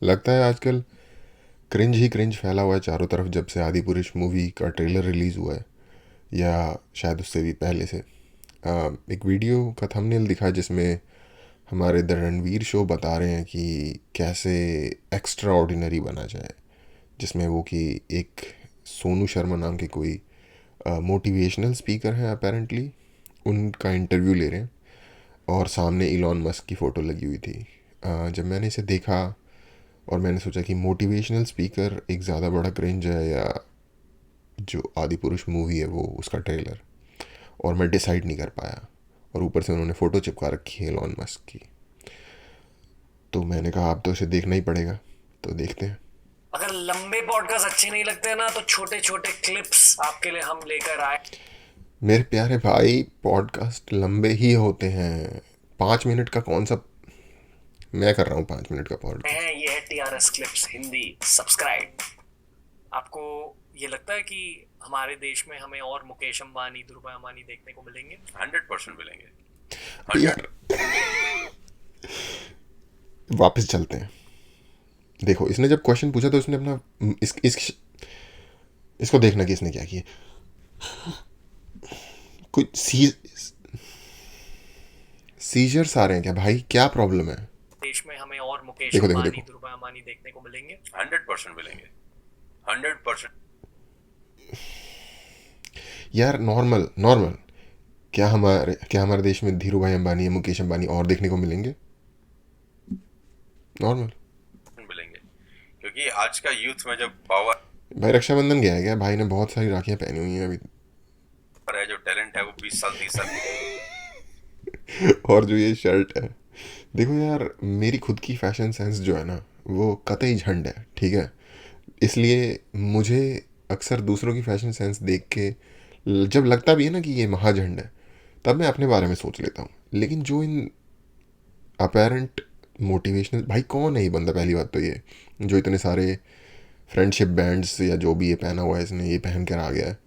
लगता है आजकल क्रिंज ही क्रिंज फैला हुआ है चारों तरफ जब से आदि पुरुष मूवी का ट्रेलर रिलीज़ हुआ है, या शायद उससे भी पहले से। एक वीडियो का थंबनेल दिखा जिसमें हमारे द रणवीर शो बता रहे हैं कि कैसे एक्स्ट्रा ऑर्डिनरी बना जाए, जिसमें वो कि एक सोनू शर्मा नाम के कोई मोटिवेशनल स्पीकर हैं अपेरेंटली, उनका इंटरव्यू ले रहे हैं और सामने इलॉन मस्क की फ़ोटो लगी हुई थी। जब मैंने इसे देखा और मैंने सोचा कि मोटिवेशनल स्पीकर एक ज़्यादा बड़ा क्रिंज है या जो आदि पुरुष मूवी है वो उसका ट्रेलर, और मैं डिसाइड नहीं कर पाया। और ऊपर से उन्होंने फ़ोटो चिपका रखी है एलॉन मस्क की, तो मैंने कहा अब तो इसे देखना ही पड़ेगा, तो देखते हैं। अगर लंबे पॉडकास्ट अच्छे नहीं लगते ना तो छोटे छोटे क्लिप्स आपके लिए हम लेकर आए। मेरे प्यारे भाई, पॉडकास्ट लंबे ही होते हैं। 5 मिनट का कौन सा, मैं कर रहा हूँ 5 मिनट का पॉडकास्ट। ये है टीआरएस क्लिप्स हिंदी, सब्सक्राइब। आपको ये लगता है कि हमारे देश में हमें और मुकेश अंबानी, धीरूभाई अंबानी देखने को मिलेंगे? 100% मिलेंगे। यार वापस चलते हैं। देखो, इसने जब क्वेश्चन पूछा तो उसने अपना इसको देखना कि इसने क्या किया। कुछ सीजर्स आ रहे हैं क्या भाई, क्या प्रॉब्लम है? देश में हमें और मुकेश देखो, देखो, अंबानी, देखो। धीरूभाई अंबानी देखने को मिलेंगे? 100% मिलेंगे। 100%। यार नॉर्मल नॉर्मल, क्या हमारे देश में धीरू भाई अंबानी या मुकेश अंबानी और देखने को मिलेंगे? नॉर्मल। मिलेंगे क्योंकि आज का यूथ में जब पावर भाई रक्षाबंधन गया है क्या? भाई ने बहुत सारी राखियां पहनी हुई हैं अभी। है, जो टैलेंट है वो 20 साल 30 साल और जो ये शर्ट है, देखो यार, मेरी खुद की फैशन सेंस जो है ना वो कतई झंड है, ठीक है। इसलिए मुझे अक्सर दूसरों की फैशन सेंस देख के जब लगता भी है ना कि ये महाझंड है, तब मैं अपने बारे में सोच लेता हूँ। लेकिन जो इन अपेरेंट मोटिवेशनल, भाई कौन है ये बंदा? पहली बात तो ये जो इतने सारे फ्रेंडशिप बैंड्स या जो भी ये पहना हुआ है, इसने ये पहन कर आ गया है।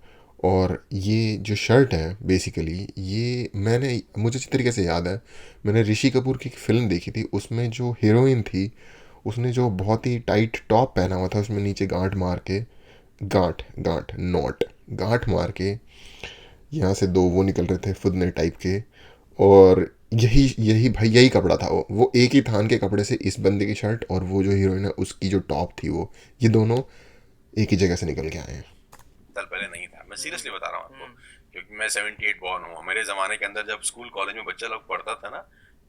और ये जो शर्ट है बेसिकली, ये मुझे अच्छी तरीके से याद है, मैंने ऋषि कपूर की एक फ़िल्म देखी थी, उसमें जो हीरोइन थी उसने जो बहुत ही टाइट टॉप पहना हुआ था, उसमें नीचे गांठ मार के, गांठ गांठ नॉट गांठ मार के यहाँ से दो वो निकल रहे थे फुदने टाइप के। और यही यही भाई यही कपड़ा था, वो एक ही थान के कपड़े से इस बंदे की शर्ट और वो जो हीरोइन है उसकी जो टॉप थी, वो ये दोनों एक ही जगह से निकल के आए हैं। साल पहले नहीं था। मैं सीरियसली बता रहा हूँ आपको, क्योंकि मैं 78 बॉर्न हूँ। मेरे जमाने के अंदर जब स्कूल कॉलेज में बच्चा लोग पढ़ता था ना,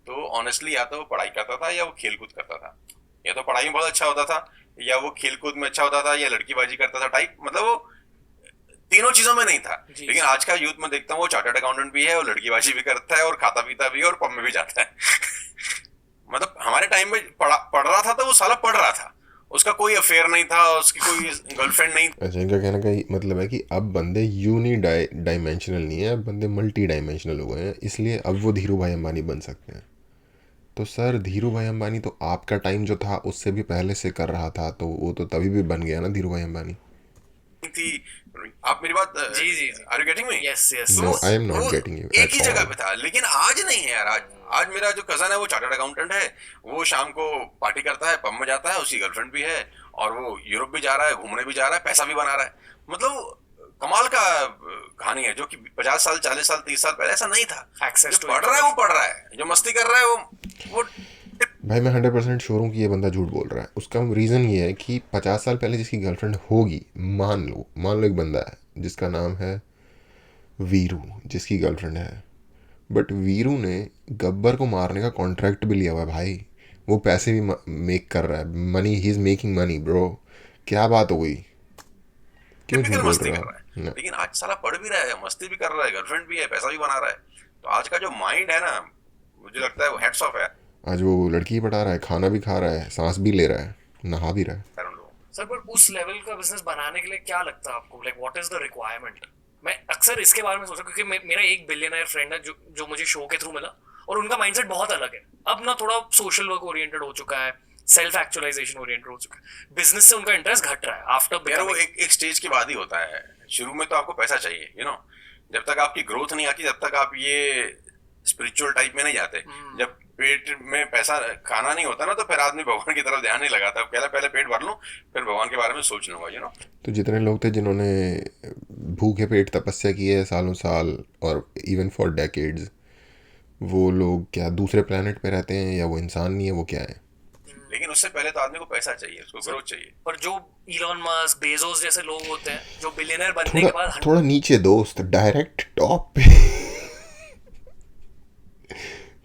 तो ऑनेस्टली या तो वो पढ़ाई करता था या वो खेल कूद करता था। या तो पढ़ाई में बहुत अच्छा होता था, या वो खेल कूद में अच्छा होता था, या लड़कीबाजी करता था टाइप। मतलब वो तीनों चीजों में नहीं था। लेकिन आज का यूथ में देखता हूँ वो चार्टर्ड अकाउंटेंट भी है, और लड़कीबाजी भी करता है, और खाता पीता भी है, और पब में भी जाता है। मतलब हमारे टाइम में पढ़ रहा था तो वो साला पढ़ रहा था, उसका कोई अफेयर नहीं था, उसकी कोई गर्लफ्रेंड नहीं। अच्छा, इनका कहने का मतलब है कि अब बंदे डायमेंशनल नहीं है, अब बंदे मल्टी डायमेंशनल हो गए हैं, इसलिए अब वो धीरू भाई अंबानी बन सकते हैं। तो सर, धीरू भाई अंबानी तो आपका टाइम जो था उससे भी पहले से कर रहा था, तो वो तो तभी भी बन गया ना धीरू भाई अंबानी। थी। आप मेरी बात, जी जी, are you getting me? Yes yes. No, I am वो नॉट गेटिंग यू एक एट ही जगह ऑल। पे था, लेकिन आज नहीं है यार। आज मेरा जो कजन है वो चार्टर्ड अकाउंटेंट है, वो शाम को पार्टी करता है, पब में जाता है, उसकी गर्लफ्रेंड भी है, और वो यूरोप भी जा रहा है, घूमने भी जा रहा है, पैसा भी बना रहा है। मतलब कमाल का कहानी है, जो कि 50 साल 40 साल 30 साल पहले ऐसा नहीं था। Access जो to पढ़ रहा है वो पढ़ रहा है, जो मस्ती कर रहा है वो भाई मैं 100% श्योर हूँ कि ये बंदा झूठ बोल रहा है। उसका रीज़न ये है कि 50 साल पहले जिसकी गर्लफ्रेंड होगी, मान लो एक बंदा है जिसका नाम है वीरू, जिसकी गर्लफ्रेंड है, बट वीरू ने गब्बर को मारने का कॉन्ट्रैक्ट भी लिया हुआ है भाई। वो पैसे भी मेक कर रहा है, money, he is making money bro. क्या बात हो गई? क्यों झूठ टिपिकल बोल मस्ती रहे हो कर रहा आप? है। लेकिन आज साला पढ़ भी रहा है, मस्ती भी कर रहा है, गर्लफ्रेंड भी है, पैसा भी बना रहा है। तो आज का जो माइंड है ना, मुझे लगता है वो हेड्स ऑफ है आज वो लड़की पटा रहा है, खाना भी खा रहा है, सांस भी ले रहा है, नहा भी रहा है। उन लोगों को। सर, पर उस लेवल का बिजनेस बनाने के लिए क्या लगता है आपको? Like what is the requirement? मैं अक्सर इसके बारे में सोचा, क्योंकि मेरा एक बिलियनर फ्रेंड है जो मुझे शो के थ्रू मिला, और उनका माइंडसेट बहुत अलग है। अब ना थोड़ा सोशल वर्क ओरिएंटेड हो चुका है, सेल्फ एक्चुअलाइजेशन ओरिएंटेड हो चुका है, बिजनेस से उनका इंटरेस्ट घट रहा है आफ्टर यार वो बिकमिंग। एक स्टेज के बाद ही होता है। शुरू में तो आपको पैसा चाहिए, जब तक आपकी ग्रोथ नहीं आती तब तक आप ये स्पिरिचुअल टाइप में नहीं जाते। जब पेट में पैसा खाना नहीं होता ना, तो फिर आदमी भगवान की तरफ ध्यान नहीं लगाता, पहले पहले पेट भर लूं फिर भगवान के बारे में सोच लूंगा, यू नो। तो जितने लोग थे जिन्होंने भूखे पेट तपस्या की है सालों साल और इवन फॉर डेकेड्स, वो लोग क्या दूसरे प्लेनेट पे रहते हैं या वो इंसान नहीं है, वो क्या है? लेकिन उससे पहले तो आदमी को पैसा चाहिए, उसको ग्रोथ चाहिए। पर जो इलॉन मस्क, बेजोस जैसे लोग होते हैं जो बिलियनर बनने थोड़ा के बाद थोड़ा नीचे दोस्त, डायरेक्ट टॉप पे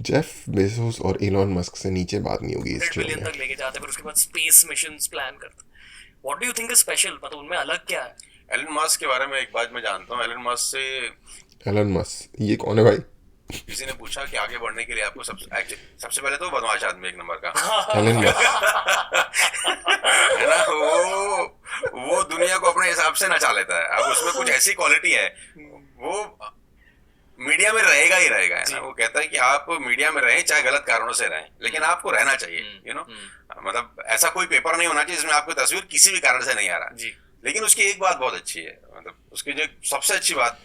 जेफ बेजोस और इलॉन मस्क से नीचे बात नहीं होगी इस 100 शो बिलियन में। तक लेके जाते हैं, फिर उसके बाद स्पेस मिशंस प्लान करते हैं। What do you think is special, मतलब उनमें अलग क्या है? एलन मस्क के बारे में एक बात मैं जानता हूँ, एलन मस्क से एलन मस्क ये कौन है भाई? किसी ने पूछा कि आगे बढ़ने के लिए आपको सबसे पहले तो बदमाश आदमी एक नंबर का एलन मस्क है ना, वो दुनिया को अपने हिसाब से नचा लेता है। अब उसमें कुछ ऐसी क्वालिटी है, वो मीडिया में रहेगा ही रहेगा, है ना। वो कहता है कि आप मीडिया में रहें चाहे गलत कारणों से रहें, लेकिन आपको रहना चाहिए, यू नो। मतलब ऐसा कोई पेपर नहीं होना चाहिए जिसमें आपकी तस्वीर किसी भी कारण से नहीं आ रहा जी। लेकिन उसकी एक बात बहुत अच्छी है, मतलब उसकी जो सबसे अच्छी बात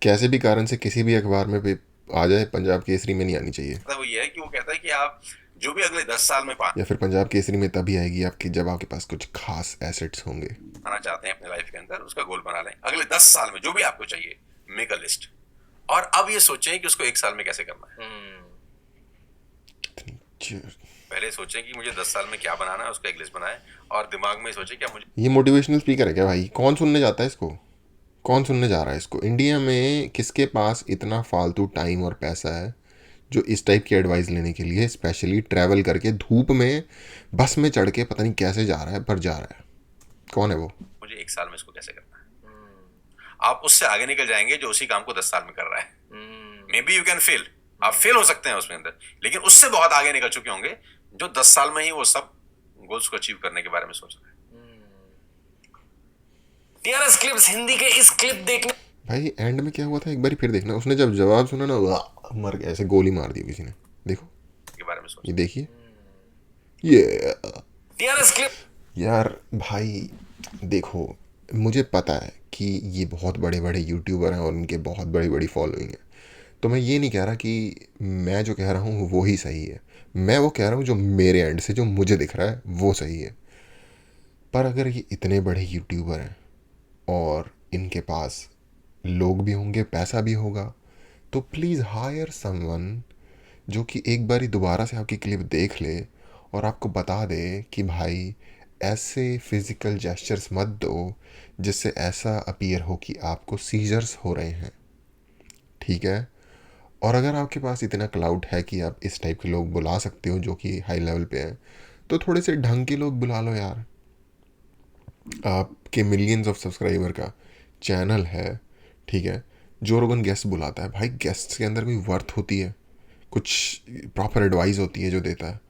कैसे भी कारण से किसी भी अखबार में भी आ जाए, पंजाब केसरी में नहीं आनी चाहिए। वो ये है कि वो कहता है कि आप जो भी अगले 10 साल में या फिर पंजाब केसरी में तभी आएगी आपकी जब आपके पास कुछ खास एसेट्स होंगे। पाना चाहते हैं अपने लाइफ के अंदर, उसका गोल बना लें। अगले 10 साल में जो भी आपको चाहिए, मेक अ लिस्ट, और अब ये सोचें कि उसको 1 साल में कैसे करना है। पहले सोचें कि मुझे 10 साल में क्या बनाना है, उसका एक लिस्ट बनाएं, और दिमाग में सोचें क्या मुझे। ये मोटिवेशनल स्पीकर है क्या भाई? कौन सुनने जाता है इसको? कौन सुनने जा रहा है इसको? इंडिया में किसके पास इतना फालतू टाइम और पैसा है जो इस टाइप की एडवाइस लेने के लिए स्पेशली ट्रैवल करके धूप में बस में चढ़ के पता नहीं कैसे जा रहा है, पर जा रहा है? कौन है वो? मुझे 1 साल में इसको कैसे करना है। आप उससे आगे निकल जाएंगे जो उसी काम को 10 साल में कर रहा है। May be you can fail, आप फेल हो सकते हैं उसमें अंदर, लेकिन उससे बहुत आगे निकल चुके होंगे जो 10 साल में ही वो सब गोल्स को अचीव करने के बारे में सोच रहे हैं। टीआरएस क्लिप्स हिंदी के इस क्लिप देखने भाई एंड में क्या हुआ था एक बार फिर देखना। उसने जब जवाब सुना ना, वाह, मर गया, ऐसे गोली मार दी किसी ने। देखो के बारे में सोच। ये देखिए ये टीआरएस क्लिप। यार भाई देखो, मुझे पता है कि ये बहुत बड़े बड़े यूट्यूबर हैं और उनके बहुत बड़ी बड़ी फॉलोइंग है, तो मैं ये नहीं कह रहा कि मैं जो कह रहा हूँ वो ही सही है। मैं वो कह रहा हूँ जो मेरे एंड से जो मुझे दिख रहा है वो सही है। पर अगर ये इतने बड़े यूट्यूबर हैं और इनके पास लोग भी होंगे, पैसा भी होगा, तो प्लीज़ हायर समवन जो कि एक बार ही दोबारा से आपकी क्लिप देख ले और आपको बता दे कि भाई ऐसे फिज़िकल जेस्चर्स मत दो जिससे ऐसा अपीयर हो कि आपको सीजर्स हो रहे हैं, ठीक है। और अगर आपके पास इतना क्लाउड है कि आप इस टाइप के लोग बुला सकते हो जो कि हाई लेवल पे हैं, तो थोड़े से ढंग के लोग बुला लो यार। आपके मिलियंस ऑफ सब्सक्राइबर का चैनल है, ठीक है। जो रोगन गेस्ट बुलाता है, भाई गेस्ट के अंदर कोई वर्थ होती है, कुछ प्रॉपर एडवाइस होती है जो देता है।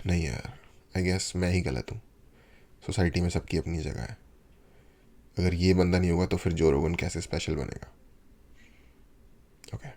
नहीं यार, आई गेस मैं ही गलत हूँ। सोसाइटी में सबकी अपनी जगह है। अगर ये बंदा नहीं होगा तो फिर जो रोगन कैसे स्पेशल बनेगा? ओके।